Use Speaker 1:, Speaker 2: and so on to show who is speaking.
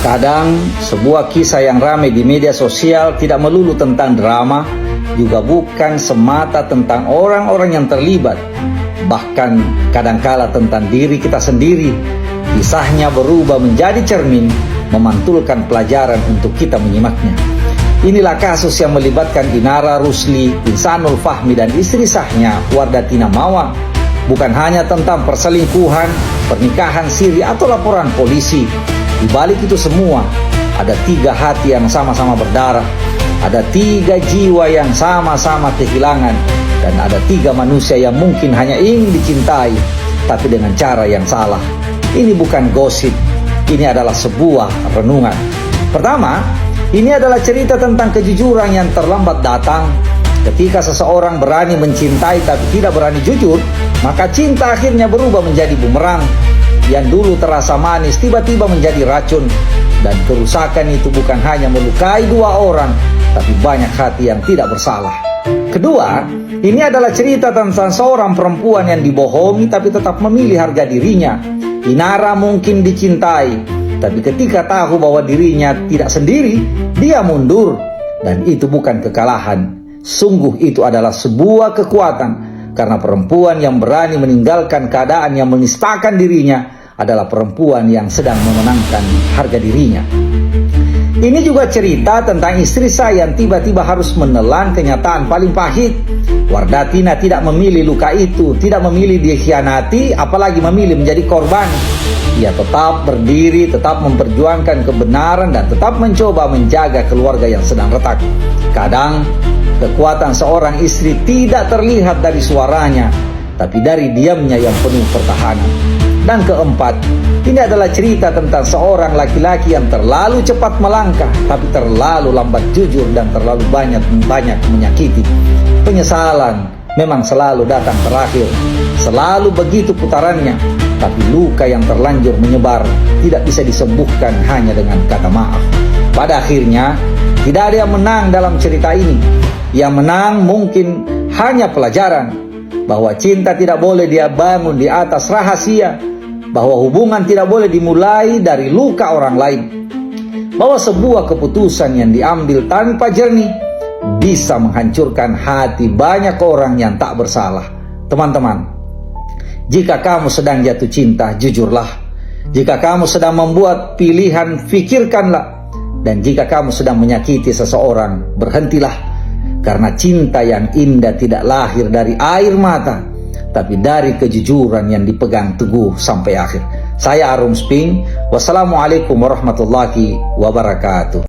Speaker 1: Kadang sebuah kisah yang ramai di media sosial tidak melulu tentang drama, juga bukan semata tentang orang-orang yang terlibat, bahkan kadangkala tentang diri kita sendiri. Kisahnya berubah menjadi cermin, memantulkan pelajaran untuk kita menyimaknya. Inilah kasus yang melibatkan Inara Rusli, Insanul Fahmi dan istri sahnya Wardatina Mawang. Bukan hanya tentang perselingkuhan, pernikahan siri atau laporan polisi. Di balik itu semua, ada 3 hati yang sama-sama berdarah, ada 3 jiwa yang sama-sama kehilangan, dan ada 3 manusia yang mungkin hanya ingin dicintai, tapi dengan cara yang salah. Ini bukan gosip, ini adalah sebuah renungan. Pertama, ini adalah cerita tentang kejujuran yang terlambat datang. Ketika seseorang berani mencintai tapi tidak berani jujur, maka cinta akhirnya berubah menjadi bumerang. Yang dulu terasa manis tiba-tiba menjadi racun. Dan kerusakan itu bukan hanya melukai 2 orang, tapi banyak hati yang tidak bersalah. Kedua, ini adalah cerita tentang seorang perempuan yang dibohongi tapi tetap memilih harga dirinya. Inara mungkin dicintai, tapi ketika tahu bahwa dirinya tidak sendiri, dia mundur. Dan itu bukan kekalahan. Sungguh itu adalah sebuah kekuatan, karena perempuan yang berani meninggalkan keadaan yang menistakan dirinya adalah perempuan yang sedang memenangkan harga dirinya. Ini juga cerita tentang istri saya yang tiba-tiba harus menelan kenyataan paling pahit. Wardatina tidak memilih luka itu, tidak memilih dikhianati, apalagi memilih menjadi korban. Ia tetap berdiri, tetap memperjuangkan kebenaran, dan tetap mencoba menjaga keluarga yang sedang retak. Kadang, kekuatan seorang istri tidak terlihat dari suaranya, tapi dari diamnya yang penuh pertahanan. Dan keempat, ini adalah cerita tentang seorang laki-laki yang terlalu cepat melangkah, tapi terlalu lambat jujur dan terlalu banyak menyakiti. Penyesalan memang selalu datang terakhir, selalu begitu putarannya, tapi luka yang terlanjur menyebar tidak bisa disembuhkan hanya dengan kata maaf. Pada akhirnya, tidak ada yang menang dalam cerita ini. Yang menang mungkin hanya pelajaran, bahwa cinta tidak boleh dia bangun di atas rahasia, bahwa hubungan tidak boleh dimulai dari luka orang lain, bahwa sebuah keputusan yang diambil tanpa jernih bisa menghancurkan hati banyak orang yang tak bersalah. Teman-teman, jika kamu sedang jatuh cinta, jujurlah. Jika kamu sedang membuat pilihan, fikirkanlah. Dan jika kamu sedang menyakiti seseorang, berhentilah. Karena cinta yang indah tidak lahir dari air mata, tapi dari kejujuran yang dipegang teguh sampai akhir. Saya Arum Sping. Wassalamualaikum warahmatullahi wabarakatuh.